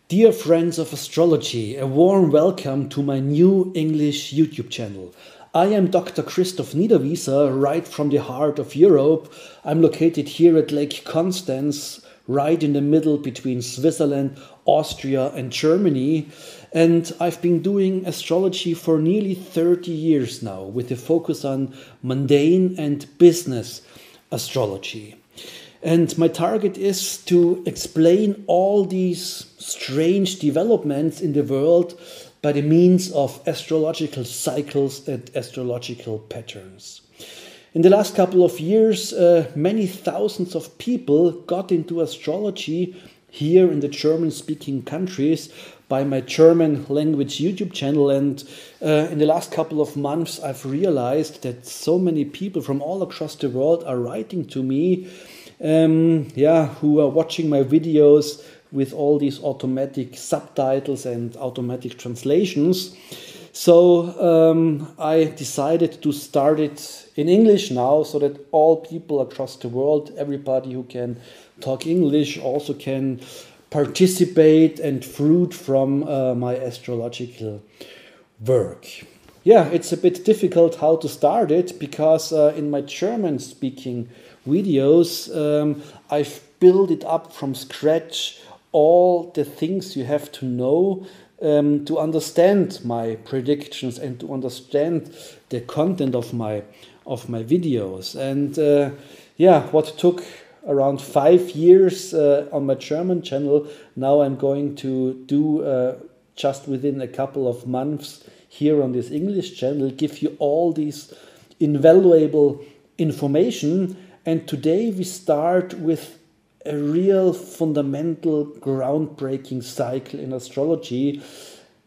Dear friends of astrology, a warm welcome to my new English YouTube channel. I am Dr. Christof Niederwieser, right from the heart of Europe. I'm located here at Lake Constance, right in the middle between Switzerland, Austria and Germany. And I've been doing astrology for nearly 30 years now, with a focus on mundane and business astrology. And my target is to explain all these strange developments in the world by the means of astrological cycles and astrological patterns. In the last couple of years, many thousands of people got into astrology here in the German-speaking countries by my German language YouTube channel. And in the last couple of months, I've realized that so many people from all across the world are writing to me who are watching my videos with all these automatic subtitles and automatic translations. So I decided to start it in English now, so that all people across the world, everybody who can talk English, also can participate and fruit from my astrological work. Yeah, it's a bit difficult how to start it, because in my German-speaking videos, I've built it up from scratch, all the things you have to know to understand my predictions and to understand the content of my videos. And what took around 5 years on my German channel, now I'm going to do just within a couple of months here on this English channel, give you all these invaluable information. And today we start with a real fundamental groundbreaking cycle in astrology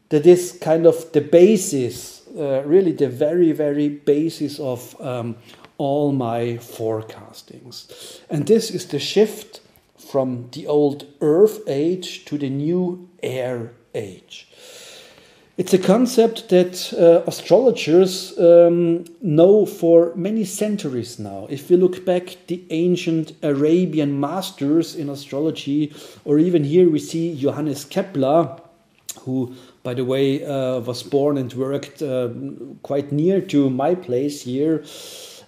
that is kind of the basis, really the very, very basis of all my forecastings. And this is the shift from the old Earth age to the new Air age. It's a concept that astrologers know for many centuries now. If we look back, the ancient Arabian masters in astrology, or even here we see Johannes Kepler, who, by the way, was born and worked quite near to my place here.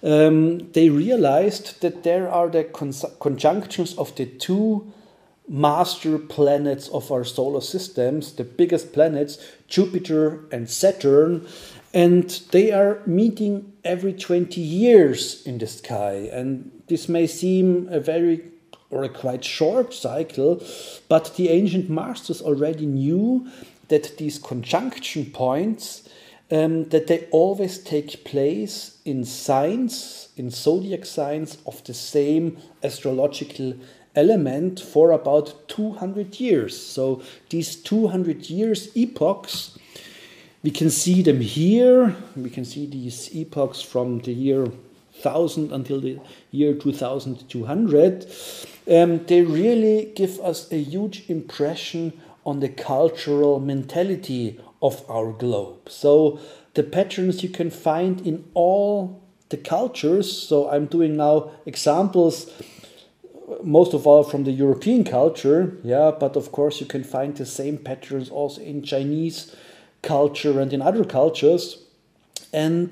They realized that there are the conjunctions of the two master planets of our solar systems, the biggest planets, Jupiter and Saturn, and they are meeting every 20 years in the sky. And this may seem a quite short cycle, but the ancient masters already knew that these conjunction points, that they always take place in signs, in zodiac signs of the same astrological element for about 200 years. So these 200 years epochs, we can see them here. We can see these epochs from the year 1000 until the year 2200. They really give us a huge impression on the cultural mentality of our globe. So the patterns you can find in all the cultures. So I'm doing now examples most of all from the European culture, but of course you can find the same patterns also in Chinese culture and in other cultures. And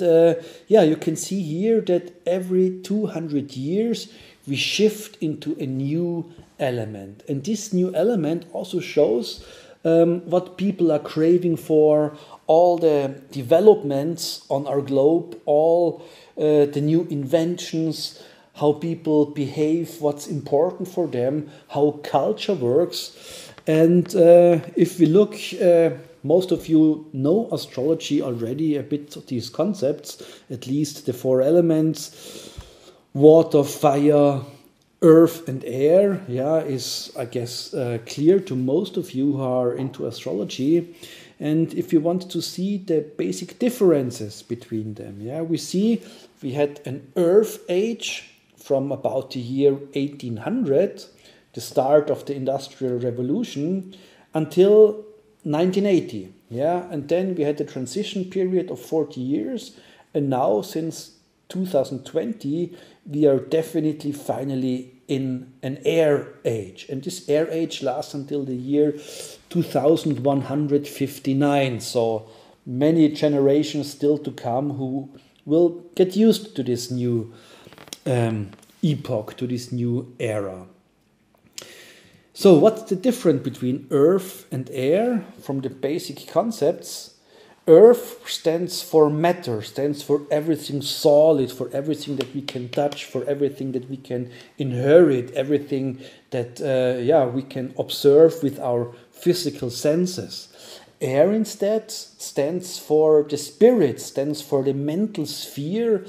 you can see here that every 200 years we shift into a new element. And this new element also shows what people are craving for, all the developments on our globe, all the new inventions, how people behave, what's important for them, how culture works. And if we look, most of you know astrology already, a bit of these concepts, at least the 4 elements, water, fire, earth and air, is, I guess, clear to most of you who are into astrology. And if you want to see the basic differences between them, we see we had an earth age from about the year 1800, the start of the Industrial Revolution, until 1980. And then we had a transition period of 40 years. And now, since 2020, we are definitely finally in an air age. And this air age lasts until the year 2159. So many generations still to come who will get used to this new epoch, to this new era. So what's the difference between earth and air? From the basic concepts, earth stands for matter, stands for everything solid, for everything that we can touch, for everything that we can inherit, everything that we can observe with our physical senses. Air instead stands for the spirit, stands for the mental sphere.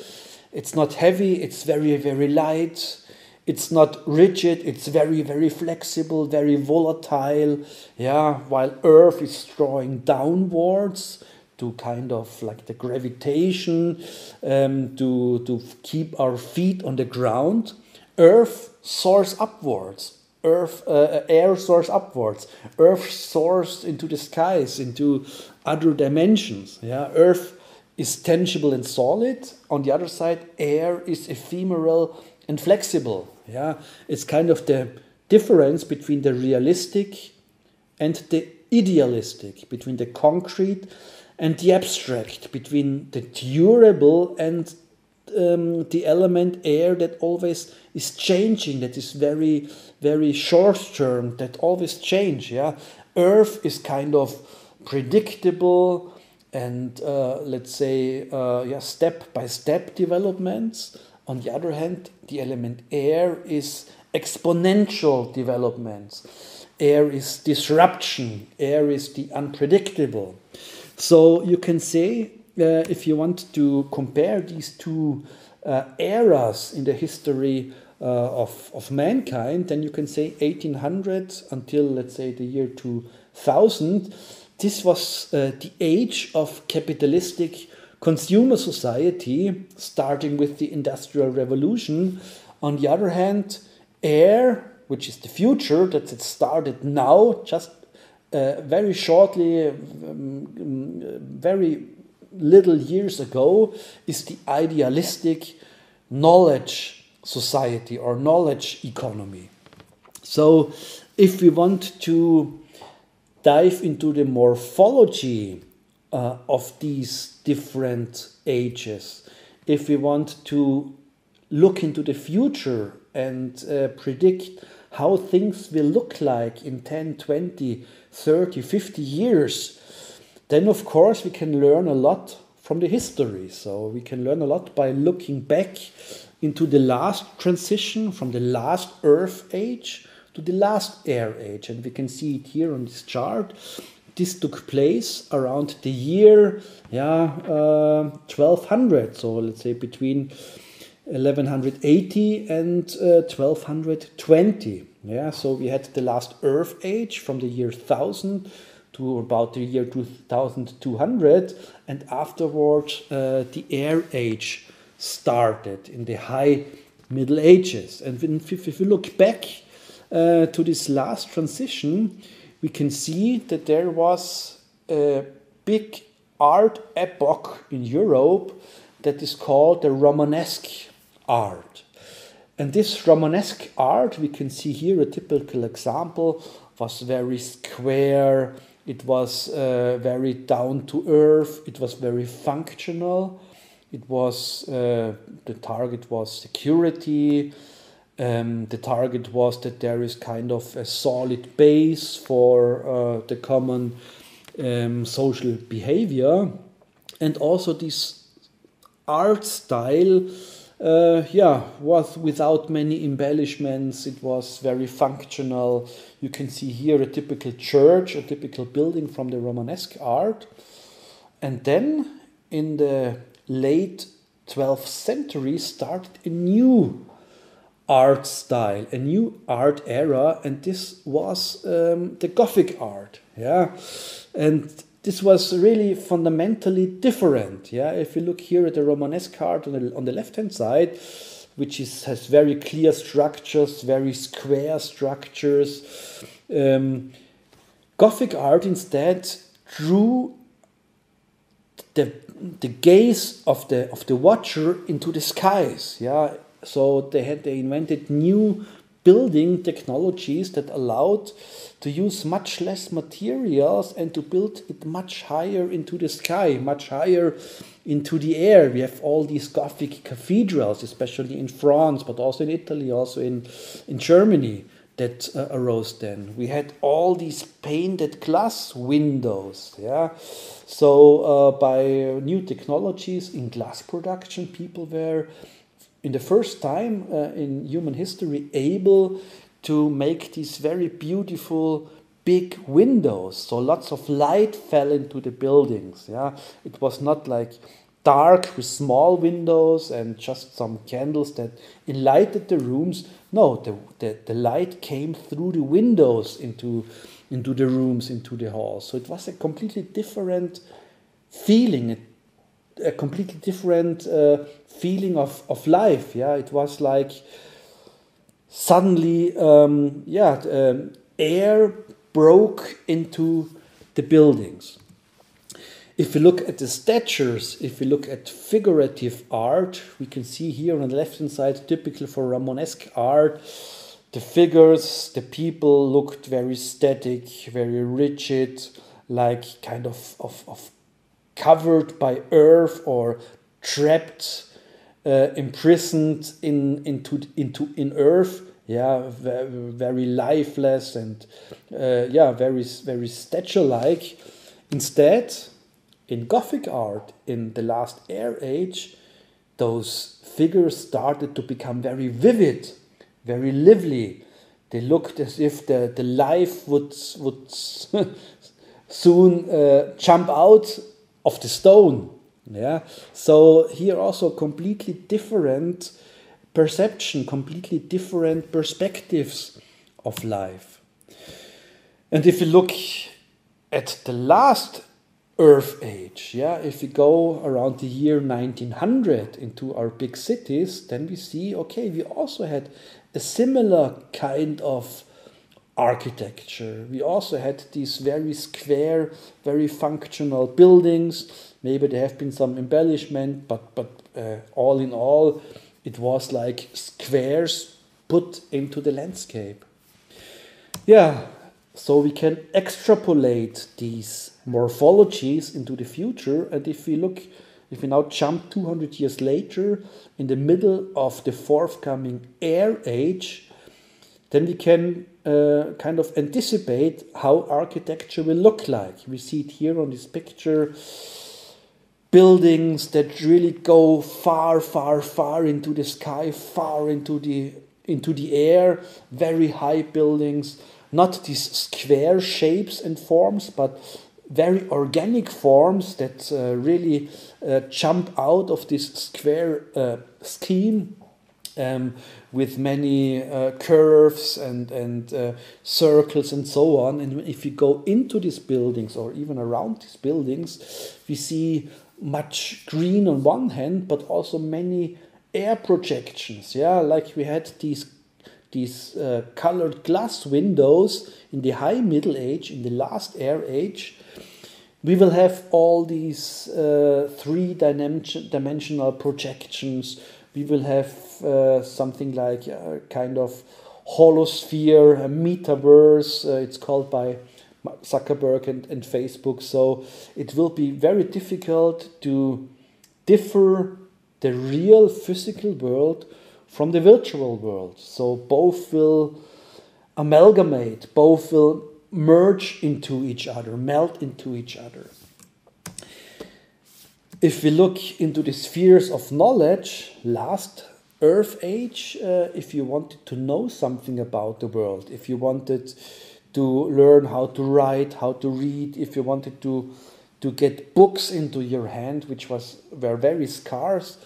It's not heavy, it's very, very light. It's not rigid, it's very, very flexible, very volatile. While earth is drawing downwards to kind of like the gravitation, to keep our feet on the ground. Earth soars upwards. Air soars upwards. Earth soars into the skies, into other dimensions. Earth is tangible and solid. On the other side, air is ephemeral and flexible. It's kind of the difference between the realistic and the idealistic, between the concrete and the abstract, between the durable and the element air that always is changing, that is very, very short term, that always change. Earth is kind of predictable and step by step developments. On the other hand, the element air is exponential developments. Air is disruption. Air is the unpredictable. So you can say, if you want to compare these two eras in the history of mankind, then you can say 1800 until, let's say, the year 2000. This was the age of capitalistic consumer society, starting with the Industrial Revolution. On the other hand, air, which is the future, that it started now, just very shortly, very little years ago, is the idealistic knowledge society or knowledge economy. So if we want to dive into the morphology of these different ages, if we want to look into the future and predict how things will look like in 10, 20, 30, 50 years, then of course we can learn a lot from the history. So we can learn a lot by looking back into the last transition from the last Earth age to the last Air age. And we can see it here on this chart. This took place around the year 1200. So let's say between 1180 and 1220. So we had the last Earth age from the year 1000 to about the year 2200, and afterwards the Air age started in the high Middle Ages. And if we look back to this last transition, we can see that there was a big art epoch in Europe that is called the Romanesque art. And this Romanesque art, we can see here a typical example, was very square, it was very down to earth, it was very functional, it was, the target was security, the target was that there is kind of a solid base for the common social behavior. And also this art style was without many embellishments. It was very functional. You can see here a typical church, a typical building from the Romanesque art. And then in the late 12th century started a new art style, a new art era, and this was the Gothic art. And this was really fundamentally different. If you look here at the Romanesque art on the left-hand side, which has very clear structures, very square structures, Gothic art instead drew the gaze of the watcher into the skies. So they invented new building technologies that allowed to use much less materials and to build it much higher into the sky, much higher into the air. We have all these Gothic cathedrals, especially in France, but also in Italy, also in Germany, that arose then. We had all these painted glass windows. Yeah, so by new technologies in glass production, people were, in the first time in human history, able to make these very beautiful big windows. So lots of light fell into the buildings. Yeah, it was not like dark with small windows and just some candles that enlightened the rooms. No, the light came through the windows into the rooms, into the halls. So it was a completely different feeling, a completely different feeling of life. Yeah, it was like suddenly, air broke into the buildings. If you look at the statues, if you look at figurative art, we can see here on the left-hand side, typical for Romanesque art, the figures, the people looked very static, very rigid, like kind of covered by earth or trapped, imprisoned in earth. Yeah, very lifeless and very statue-like. Instead, in Gothic art, in the last air age, those figures started to become very vivid, very lively. They looked as if the life would soon jump out of the stone. Yeah, so here also completely different perception, completely different perspectives of life. And if you look at the last Earth age, yeah, if we go around the year 1900 into our big cities, then we see, okay, we also had a similar kind of architecture. We also had these very square, very functional buildings. Maybe there have been some embellishment, but all in all, it was like squares put into the landscape. Yeah, so we can extrapolate these morphologies into the future, and if we now jump 200 years later, in the middle of the forthcoming air age, then we can kind of anticipate how architecture will look like. We see it here on this picture, buildings that really go far, far, far into the sky, far into the air, very high buildings, not these square shapes and forms, but very organic forms that really jump out of this square scheme, with many curves and circles and so on. And if you go into these buildings or even around these buildings, we see much green on one hand, but also many air projections. Yeah, like we had these colored glass windows in the high Middle Age, in the last air age. We will have all these three-dimensional projections. We will have something like a kind of holosphere, a metaverse. It's called by Zuckerberg and Facebook. So it will be very difficult to differ the real physical world from the virtual world. So both will amalgamate, both will merge into each other, melt into each other. If we look into the spheres of knowledge, last Earth age, if you wanted to know something about the world, if you wanted to learn how to write, how to read, if you wanted to get books into your hand, which were very scarce,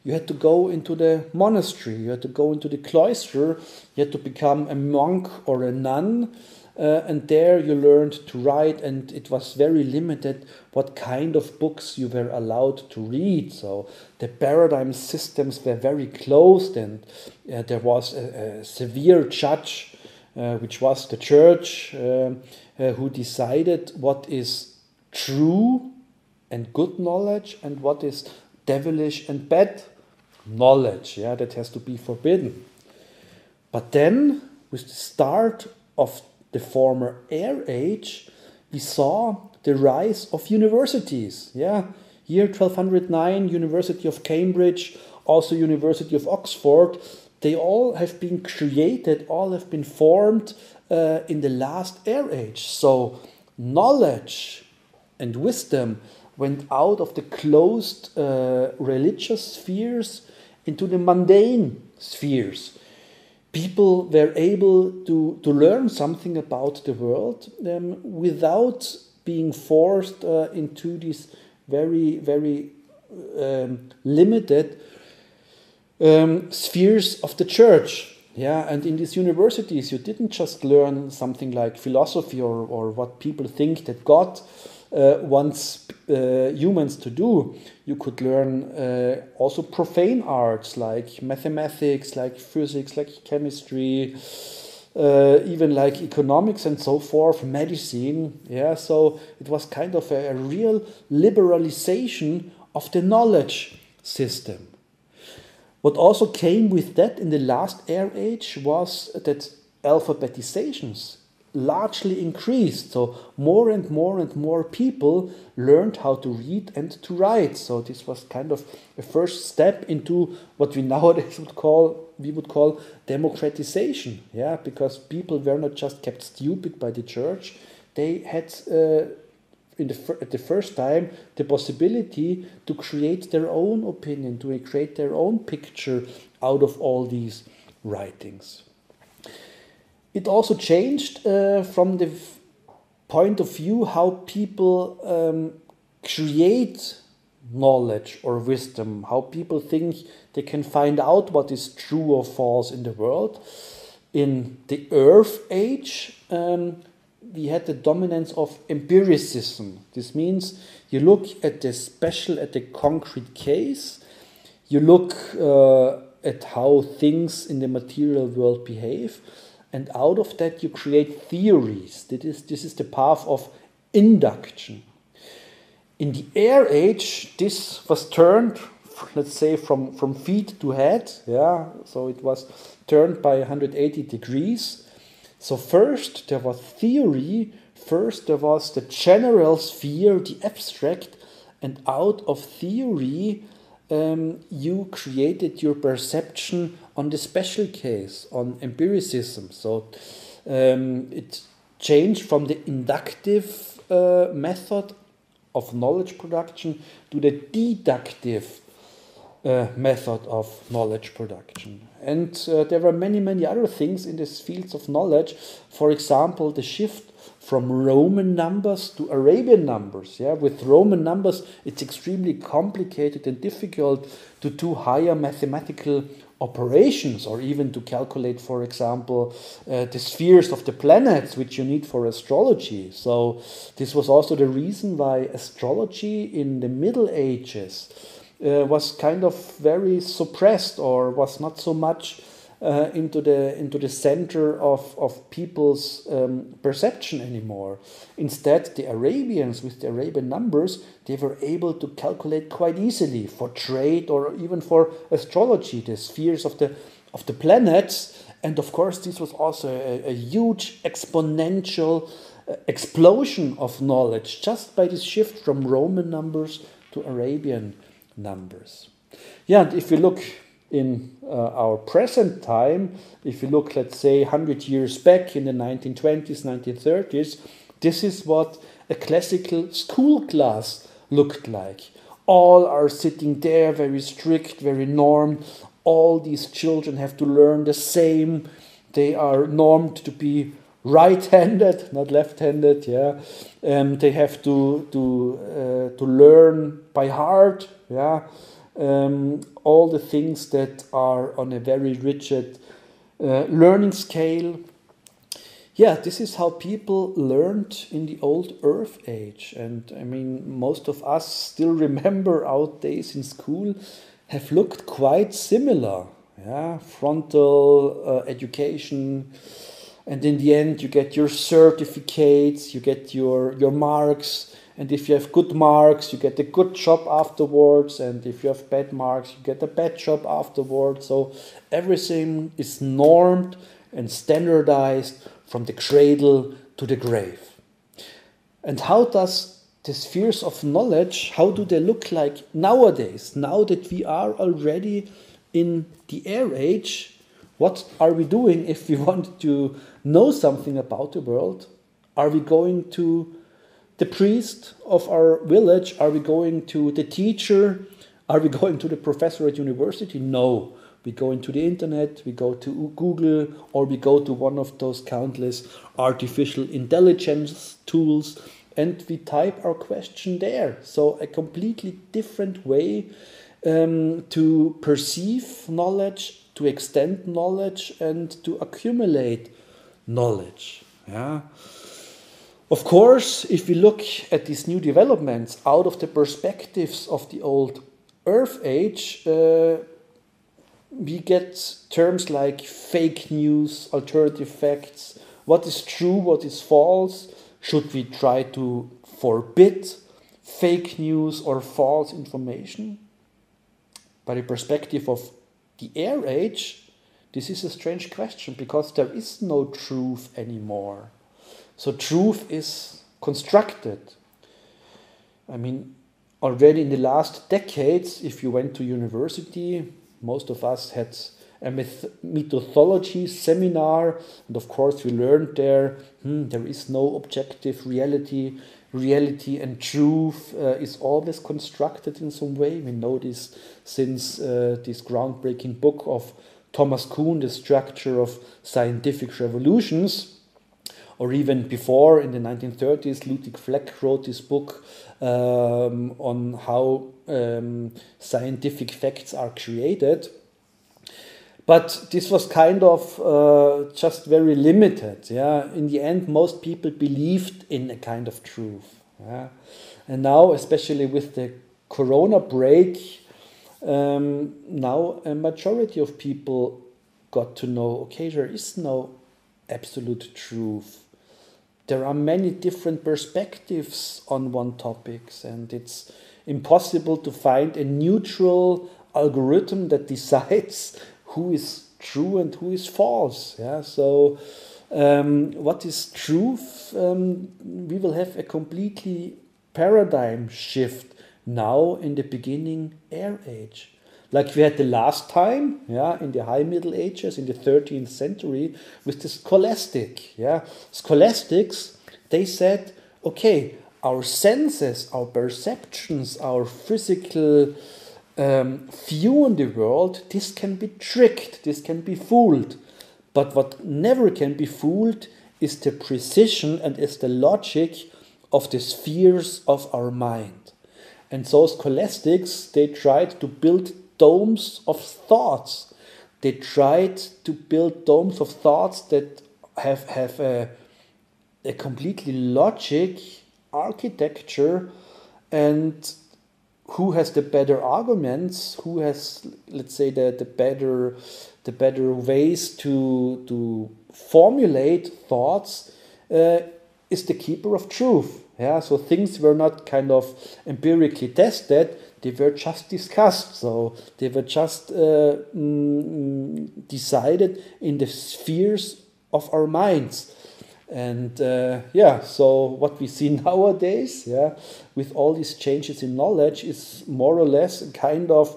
you had to go into the monastery, you had to go into the cloister, you had to become a monk or a nun, and there you learned to write, and it was very limited what kind of books you were allowed to read. So the paradigm systems were very closed, and there was a severe judge, which was the church, who decided what is true and good knowledge and what is devilish and bad knowledge. Yeah, that has to be forbidden. But then with the start of the former Air Age, we saw the rise of universities. Yeah, year 1209, University of Cambridge, also University of Oxford, they all have been created, all have been formed in the last Air Age. So knowledge and wisdom went out of the closed religious spheres into the mundane spheres. People were able to learn something about the world without being forced into these very, very limited spheres of the church. Yeah, and in these universities, you didn't just learn something like philosophy or what people think that God wants humans to do. You could learn also profane arts like mathematics, like physics, like chemistry, even like economics and so forth, medicine. Yeah, so it was kind of a real liberalization of the knowledge system. What also came with that in the last Air Age was that alphabetizations largely increased. So more and more and more people learned how to read and to write. So this was kind of a first step into what we nowadays would call democratization. Yeah, because people were not just kept stupid by the church. They had at the first time the possibility to create their own opinion, to create their own picture out of all these writings. It also changed from the point of view how people create knowledge or wisdom, how people think they can find out what is true or false in the world. In the Earth Age, we had the dominance of empiricism. This means you look at the concrete case, you look at how things in the material world behave, and out of that you create theories. This is the path of induction. In the Air Age, this was turned, let's say, from feet to head. Yeah, so it was turned by 180 degrees. So first there was theory, first there was the general sphere, the abstract, and out of theory you created your perception on the special case, on empiricism. So it changed from the inductive method of knowledge production to the deductive method of knowledge production. And there were many, many other things in these fields of knowledge. For example, the shift from Roman numbers to Arabian numbers. Yeah, with Roman numbers, it's extremely complicated and difficult to do higher mathematical operations, or even to calculate, for example, the spheres of the planets, which you need for astrology. So this was also the reason why astrology in the Middle Ages was kind of very suppressed, or was not so much into the center of people's perception anymore. Instead, the Arabians, with the Arabian numbers, they were able to calculate quite easily for trade or even for astrology the spheres of the planets. And of course, this was also a huge exponential explosion of knowledge just by this shift from Roman numbers to Arabian numbers. Yeah, and if we look in our present time, if you look, let's say, 100 years back in the 1920s, 1930s, this is what a classical school class looked like. All are sitting there, very strict, very normed. All these children have to learn the same. They are normed to be right-handed, not left-handed. Yeah, they have to learn by heart. Yeah. All the things that are on a very rigid learning scale. Yeah, this is how people learned in the old Earth Age. And I mean, most of us still remember our days in school have looked quite similar. Yeah, frontal education. And in the end, you get your certificates, you get your marks. And if you have good marks, you get a good job afterwards. And if you have bad marks, you get a bad job afterwards. So everything is normed and standardized from the cradle to the grave. And how does the spheres of knowledge, how do they look like nowadays, now that we are already in the air age? What are we doing if we want to know something about the world? Are we going to the priest of our village? Are we going to the teacher? Are we going to the professor at university? No. We go into the internet, we go to Google, or we go to one of those countless artificial intelligence tools, and we type our question there. So a completely different way to perceive knowledge, to extend knowledge, and to accumulate knowledge. Yeah. Of course, if we look at these new developments out of the perspectives of the old Earth Age, we get terms like fake news, alternative facts, what is true, what is false. Should we try to forbid fake news or false information? By the perspective of the air age, this is a strange question because there is no truth anymore. So truth is constructed. I mean, already in the last decades, if you went to university, most of us had a mythology seminar, and of course we learned there is no objective reality. Reality and truth is always constructed in some way. We know this since this groundbreaking book of Thomas Kuhn, The Structure of Scientific Revolutions, or even before in the 1930s, Ludwig Fleck wrote this book on how scientific facts are created. But this was kind of just very limited. Yeah, in the end, most people believed in a kind of truth. Yeah? And now, especially with the Corona break, now a majority of people got to know, okay, there is no absolute truth. There are many different perspectives on one topic, and it's impossible to find a neutral algorithm that decides who is true and who is false. Yeah, so what is truth? We will have a completely paradigm shift now in the beginning air age. Like we had the last time, yeah, in the High Middle Ages, in the 13th century, with the scholastic. Yeah, scholastics, they said, okay, our senses, our perceptions, our physical view on the world, this can be tricked, this can be fooled. But what never can be fooled is the precision and is the logic of the spheres of our mind. And so scholastics, they tried to build domes of thoughts. They tried to build domes of thoughts that have a completely logic architecture, and who has the better arguments, who has, let's say, the better ways to formulate thoughts is the keeper of truth. Yeah, so things were not kind of empirically tested, they were just discussed. So they were just decided in the spheres of our minds. And so what we see nowadays, with all these changes in knowledge, is more or less a kind of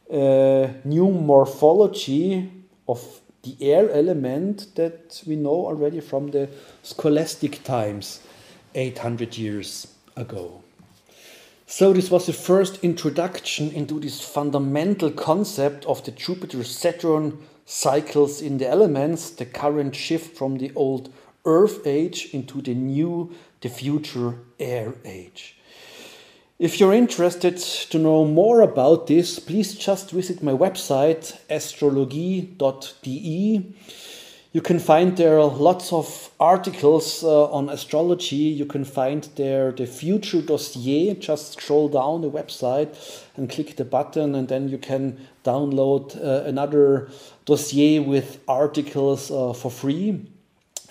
new morphology of the air element that we know already from the scholastic times 800 years ago. So this was the first introduction into this fundamental concept of the Jupiter-Saturn cycles in the elements, the current shift from the old Earth age into the future air age. If you're interested to know more about this, please just visit my website, astrology.de. You can find there lots of articles on astrology. You can find there the future dossier. Just scroll down the website and click the button, and then you can download another dossier with articles for free.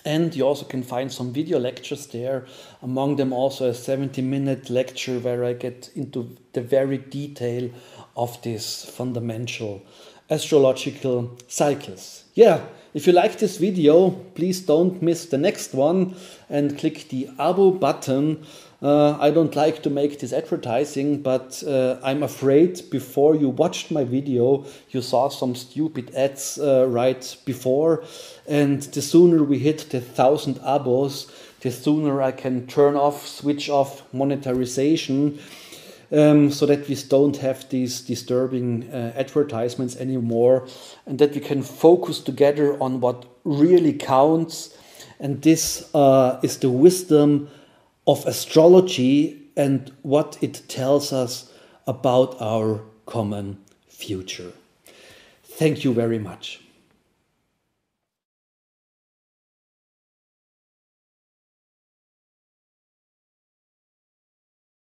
And you also can find some video lectures there, among them also a 70-minute lecture where I get into the very detail of this fundamental astrological cycles. Yeah, if you like this video, please don't miss the next one and click the abo button. I don't like to make this advertising, but I'm afraid before you watched my video, you saw some stupid ads right before. And the sooner we hit the 1,000 abos, the sooner I can switch off monetarization, so that we don't have these disturbing advertisements anymore, and that we can focus together on what really counts. And this is the wisdom of astrology and what it tells us about our common future. Thank you very much.